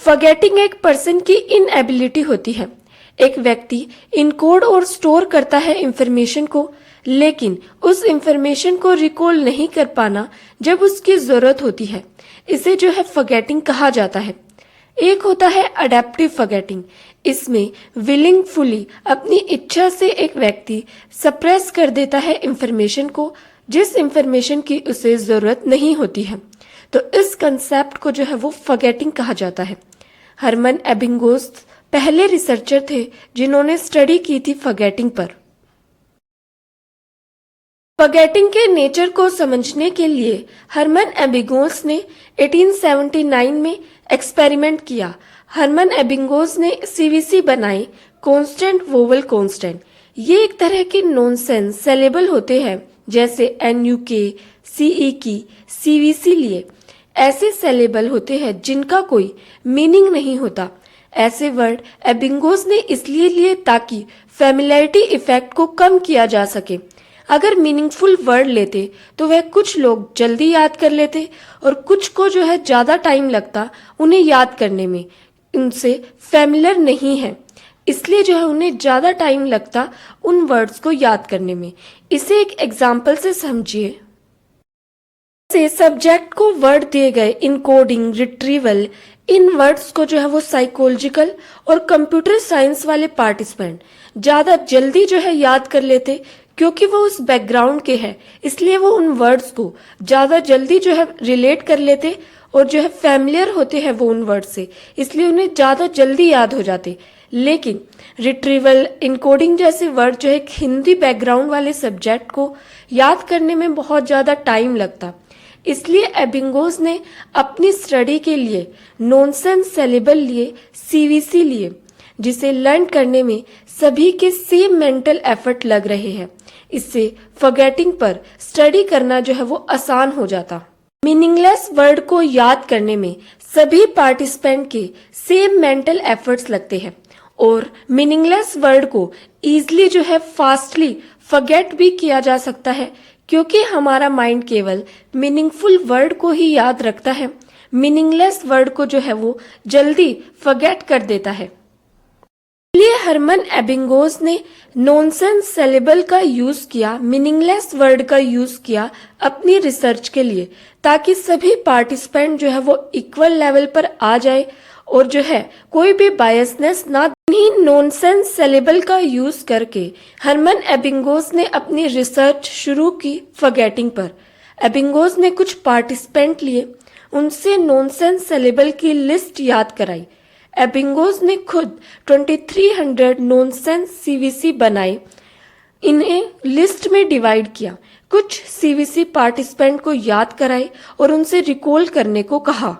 Forgetting एक person की inability होती है। एक व्यक्ति इनकोड और स्टोर करता है इंफॉर्मेशन को, लेकिन उस इंफॉर्मेशन को रिकॉल नहीं कर पाना जब उसकी जरूरत होती है। इसे जो है फॉरगेटिंग कहा जाता है। एक होता है अडेप्टिव फॉरगेटिंग। इसमें विलिंगफुली अपनी इच्छा से एक व्यक्ति सप्रेस कर देता है इंफॉर्मेशन को, जिस इंफॉर्मेशन की उसे जरूरत नहीं होती है। तो इस कंसेप्ट को जो है वो फॉरगेटिंग कहा जाता है। हरमन एबिंगोस पहले रिसर्चर थे जिन्होंने स्टडी की थी फॉरगेटिंग पर। फॉरगेटिंग के नेचर को समझने के लिए हरमन एबिंगोस ने 1879 में एक्सपेरिमेंट किया। हरमन एबिंगोस ने सीवीसी बनाई, कांस्टेंट वोवल कांस्टेंट। ये एक तरह के नॉनसेंस सिलेबल होते हैं, जैसे एनयूके, सीई, सीवीसी लिए। ऐसे सिलेबल होते हैं जिनका कोई मीनिंग नहीं होता। ऐसे वर्ड एबिंगोस ने इसलिए लिए ताकि फैमिलियरिटी इफेक्ट को कम किया जा सके। अगर मीनिंगफुल वर्ड लेते तो वह कुछ लोग जल्दी याद कर लेते और कुछ को जो है ज्यादा टाइम लगता उन्हें याद करने में। उनसे फैमिलियर नहीं है, इसलिए जो है उन्हें ज्यादा टाइम लगता उन वर्ड्स को याद करने में। इसे एक एग्जाम्पल से समझिए। से सब्जेक्ट को वर्ड दिए गए इनकोडिंग, रिट्रीवल, इन वर्ड्स को जो है वो साइकोलॉजिकल और कंप्यूटर साइंस वाले पार्टिसिपेंट ज्यादा जल्दी जो है याद कर लेते, क्योंकि वो उस बैकग्राउंड के हैं। इसलिए वो उन वर्ड्स को ज्यादा जल्दी जो है रिलेट कर लेते और जो है फैमिलियर होते हैं वो उन वर्ड से, इसलिए उन्हें ज्यादा जल्दी याद हो जाते। लेकिन रिट्रीवल, इनकोडिंग जैसे वर्ड जो है एक हिंदी बैकग्राउंड वाले सब्जेक्ट को याद करने में बहुत ज्यादा टाइम लगता। इसलिए एबिंगोस ने अपनी स्टडी के लिए नॉनसेंस सिलेबल लिए, सीवीसी लिए, जिसे लर्न करने में सभी के सेम मेंटल एफर्ट लग रहे हैं। इससे फॉरगेटिंग पर स्टडी करना जो है वो आसान हो जाता। मीनिंगलेस वर्ड को याद करने में सभी पार्टिसिपेंट के सेम मेंटल एफर्ट्स लगते हैं और मीनिंगलेस वर्ड को इजीली जो है फास्टली फॉरगेट भी किया जा सकता है, क्योंकि हमारा माइंड केवल मीनिंगफुल वर्ड को ही याद रखता है। मीनिंगलेस वर्ड को जो है वो जल्दी फॉरगेट कर देता है। इसलिए हरमन एबिंगोस ने नॉनसेंस सिलेबल का यूज किया, मीनिंगलेस वर्ड का यूज किया अपनी रिसर्च के लिए, ताकि सभी पार्टिसिपेंट जो है वो इक्वल लेवल पर आ जाए और जो है कोई भी बायसनेस ना। इन्हीं नॉनसेंस सिलेबल का यूज करके हरमन एबिंगोस ने अपनी रिसर्च शुरू की फॉरगेटिंग पर। एबिंगोस ने कुछ पार्टिसिपेंट लिए, उनसे नॉनसेंस सिलेबल की लिस्ट याद कराई। एबिंगोस ने खुद 2300 नॉनसेंस सीवीसी बनाए, इन्हें लिस्ट में डिवाइड किया। कुछ सीवीसी पार्टिसिपेंट को याद कराए और उनसे रिकॉल करने को कहा।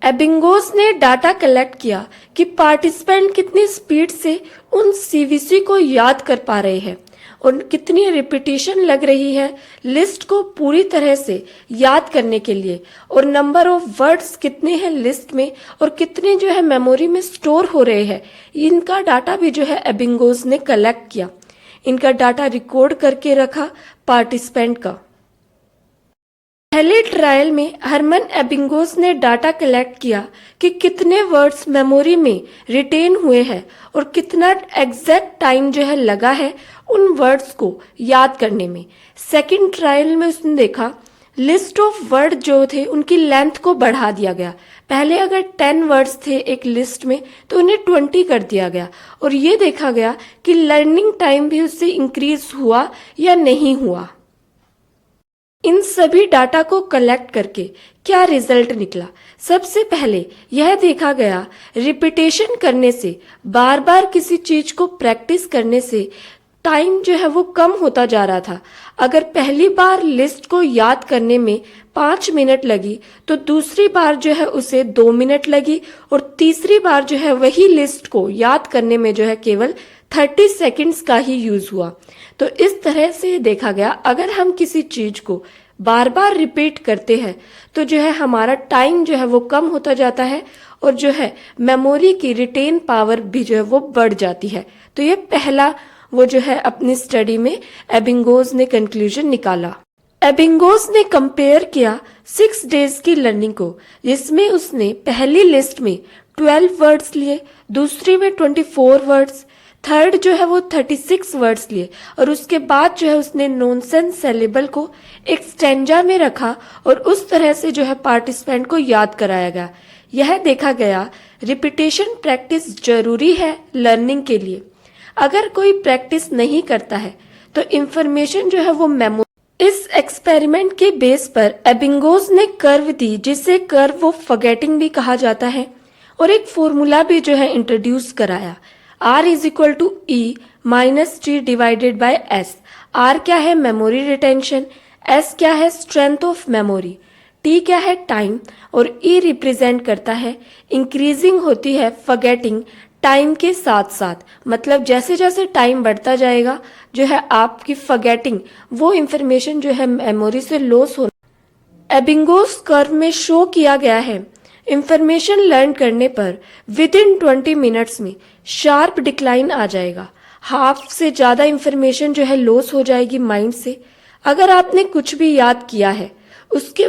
एबिंगोस ने डाटा कलेक्ट किया कि पार्टिसिपेंट कितनी स्पीड से उन सीवीसी को याद कर पा रहे हैं और कितनी रिपीटिशन लग रही है लिस्ट को पूरी तरह से याद करने के लिए, और नंबर ऑफ वर्ड्स कितने हैं लिस्ट में और कितने जो है मेमोरी में स्टोर हो रहे हैं। इनका डाटा भी जो है एबिंगोस ने कलेक्ट किया। इनका डाटा रिकॉर्ड करके रखा पार्टिसिपेंट का। पहले ट्रायल में हरमन एबिंगोस ने डाटा कलेक्ट किया कि कितने वर्ड्स मेमोरी में रिटेन हुए हैं और कितना एग्जैक्ट टाइम जो है लगा है उन वर्ड्स को याद करने में। सेकंड ट्रायल में उसने देखा लिस्ट ऑफ वर्ड जो थे उनकी लेंथ को बढ़ा दिया गया। पहले अगर 10 वर्ड्स थे एक लिस्ट में तो उन्हें 20 कर दिया गया, और ये देखा गया कि लर्निंग टाइम भी उससे इंक्रीज हुआ या नहीं हुआ। इन सभी डाटा को कलेक्ट करके क्या रिजल्ट निकला? सबसे पहले यह देखा गया रिपीटेशन करने से, बार बार किसी चीज को प्रैक्टिस करने से टाइम जो है वो कम होता जा रहा था। अगर पहली बार लिस्ट को याद करने में 5 मिनट लगी तो दूसरी बार जो है उसे 2 मिनट लगी, और तीसरी बार जो है वही लिस्ट को याद करने में जो है केवल 30 सेकेंड्स का ही यूज हुआ। तो इस तरह से देखा गया अगर हम किसी चीज को बार बार रिपीट करते हैं तो जो है हमारा टाइम जो है वो कम होता जाता है और जो है मेमोरी की रिटेन पावर भी जो है वो बढ़ जाती है। तो ये पहला वो जो है अपनी स्टडी में एबिंगोस ने कंक्लूजन निकाला। एबिंगोस ने कंपेयर किया 6 डेज की लर्निंग को, जिसमें उसने पहली लिस्ट में 12 वर्ड्स लिए, दूसरी में 24 वर्ड्स, थर्ड जो है वो 36 वर्ड्स लिए और उसके बाद जो है उसने नॉनसेंस सेलेबल को एक स्टेंजा में रखा और उस तरह से जो है पार्टिसिपेंट को याद कराया गया। यह देखा गया रिपीटेशन प्रैक्टिस जरूरी है लर्निंग के लिए। अगर कोई प्रैक्टिस नहीं करता है तो इंफॉर्मेशन जो है वो मेमोरी। इस एक्सपेरिमेंट के बेस पर एबिंगोस ने कर्व दी, जिसे कर्व ऑफ फॉरगेटिंग भी कहा जाता है, और एक फॉर्मूला भी जो है इंट्रोड्यूस कराया। R is equal to E minus T divided by S। R क्या है? Memory retention. S क्या है? Strength of memory. T क्या है? टाइम। और E रिप्रेजेंट करता है इंक्रीजिंग होती है फॉरगेटिंग टाइम के साथ साथ, मतलब जैसे जैसे टाइम बढ़ता जाएगा जो है आपकी फॉरगेटिंग, वो इंफॉर्मेशन जो है मेमोरी से लॉस हो। एबिंगोस कर्व में शो किया गया है इंफॉर्मेशन लर्न करने पर विद इन 20 मिनट्स में शार्प डिक्लाइन आ जाएगा। हाफ से ज़्यादा इंफॉर्मेशन जो है लॉस हो जाएगी माइंड से। अगर आपने कुछ भी याद किया है उसके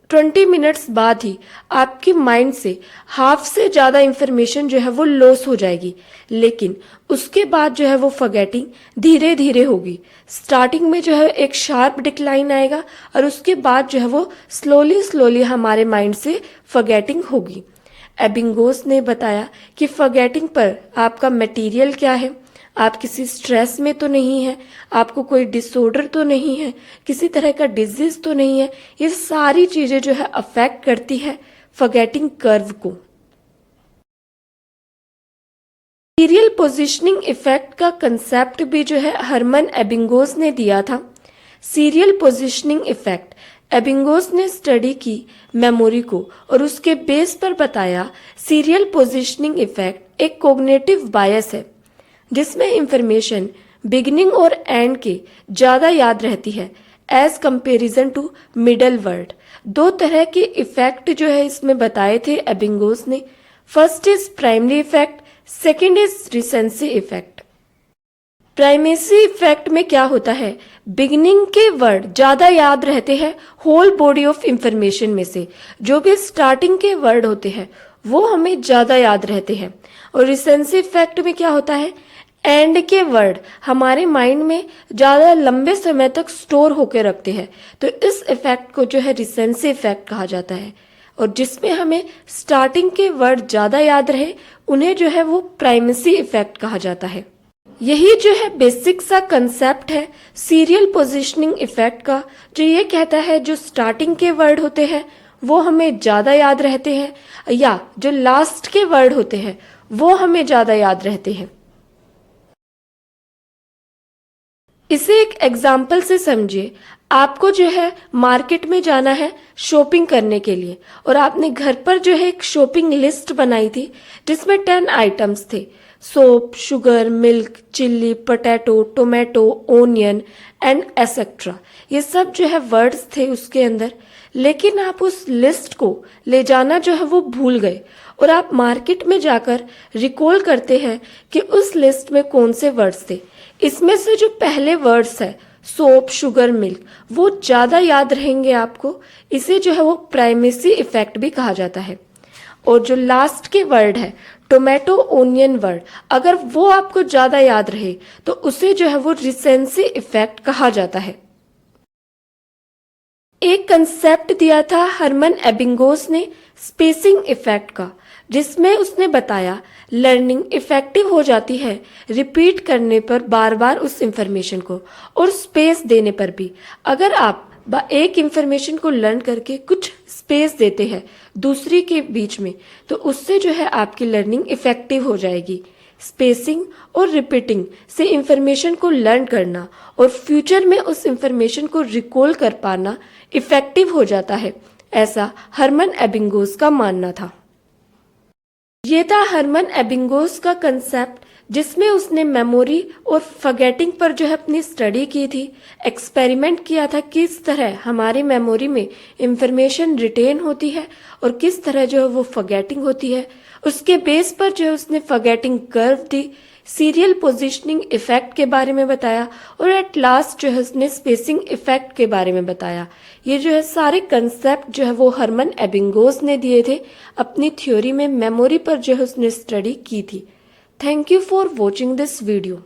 20 मिनट्स बाद ही आपकी माइंड से हाफ से ज़्यादा इंफॉर्मेशन जो है वो लॉस हो जाएगी, लेकिन उसके बाद जो है वो फॉरगेटिंग धीरे धीरे होगी। स्टार्टिंग में जो है एक शार्प डिक्लाइन आएगा और उसके बाद जो है वो स्लोली स्लोली हमारे माइंड से फॉरगेटिंग होगी। एबिंगोस ने बताया कि फॉरगेटिंग पर आपका मटेरियल क्या है, आप किसी स्ट्रेस में तो नहीं है, आपको कोई डिसऑर्डर तो नहीं है, किसी तरह का डिजीज तो नहीं है। ये सारी चीजें जो है अफेक्ट करती है फॉरगेटिंग कर्व को। सीरियल पोजीशनिंग इफेक्ट का कंसेप्ट भी जो है हरमन एबिंगोस ने दिया था। सीरियल पोजीशनिंग इफेक्ट एबिंगोस ने स्टडी की मेमोरी को और उसके बेस पर बताया सीरियल पोजीशनिंग इफेक्ट एक कोग्निटिव बायस है जिसमें इंफॉर्मेशन बिगिनिंग और एंड के ज़्यादा याद रहती है as comparison to middle word. दो तरह के इफेक्ट जो है इसमें बताए थे एबिंगोस ने। First is primary effect, second is recency effect. Primacy effect में क्या होता है, बिगिनिंग के वर्ड ज़्यादा याद रहते हैं होल बॉडी ऑफ इंफॉर्मेशन में से। जो भी स्टार्टिंग के वर्ड होते हैं वो हमें ज़्यादा याद रहते हैं। और रिसेंसी इफेक्ट में क्या होता है, एंड के वर्ड हमारे माइंड में ज़्यादा लंबे समय तक स्टोर होकर रखते हैं, तो इस इफेक्ट को जो है रिसेंसी इफेक्ट कहा जाता है। और जिसमें हमें स्टार्टिंग के वर्ड ज़्यादा याद रहे उन्हें जो है वो प्राइमेसी इफेक्ट कहा जाता है। यही जो है बेसिक सा कंसेप्ट है सीरियल पोजीशनिंग इफेक्ट का, जो ये कहता है जो स्टार्टिंग के वर्ड होते हैं वो हमें ज़्यादा याद रहते हैं, या जो लास्ट के वर्ड होते हैं वो हमें ज़्यादा याद रहते हैं। इसे एक एग्जाम्पल से समझिए। आपको जो है मार्केट में जाना है शॉपिंग करने के लिए और आपने घर पर जो है एक शॉपिंग लिस्ट बनाई थी जिसमें 10 आइटम्स थे, soap, sugar, milk, chilli, potato, tomato, onion and etcetera. ये सब जो है वर्ड्स थे उसके अंदर, लेकिन आप उस लिस्ट को ले जाना जो है वो भूल गए और आप मार्केट में जाकर रिकॉल करते हैं कि उस लिस्ट में कौन से वर्ड्स थे। इसमें से जो पहले वर्ड्स है सोप, शुगर, मिल्क, वो ज़्यादा याद रहेंगे आपको। इसे जो है वो प्राइमेसी इफेक्ट भी कहा जाता है। और जो लास्ट के वर्ड है टोमेटो, ओनियन वर्ड, अगर वो आपको ज़्यादा याद रहे तो उसे जो है वो रिसेंसी इफेक्ट कहा जाता है। एक कंसेप्ट दिया था हरमन एबिंगोस ने स्पेसिंग इफेक्ट का, जिसमें उसने बताया लर्निंग इफेक्टिव हो जाती है रिपीट करने पर बार बार उस इंफॉर्मेशन को, और स्पेस देने पर भी। अगर आप एक इंफॉर्मेशन को लर्न करके कुछ स्पेस देते हैं दूसरी के बीच में तो उससे जो है आपकी लर्निंग इफेक्टिव हो जाएगी। स्पेसिंग और रिपीटिंग से इंफॉर्मेशन को लर्न करना और फ्यूचर में उस इंफॉर्मेशन को रिकॉल कर पाना इफेक्टिव हो जाता है, ऐसा हरमन एबिंगोस का मानना था। ये था हरमन एबिंगोस का कंसेप्ट, जिसमें उसने मेमोरी और फॉरगेटिंग पर जो है अपनी स्टडी की थी, एक्सपेरिमेंट किया था किस तरह हमारी मेमोरी में इंफॉर्मेशन रिटेन होती है और किस तरह जो है वो फॉरगेटिंग होती है। उसके बेस पर जो है उसने फॉरगेटिंग कर्व दी, सीरियल पोजीशनिंग इफेक्ट के बारे में बताया और एट लास्ट जो है उसने स्पेसिंग इफेक्ट के बारे में बताया। ये जो है सारे कंसेप्ट जो है वो हरमन एबिंगोस ने दिए थे, अपनी थ्योरी में मेमोरी पर जो है उसने स्टडी की थी। Thank you for watching this video.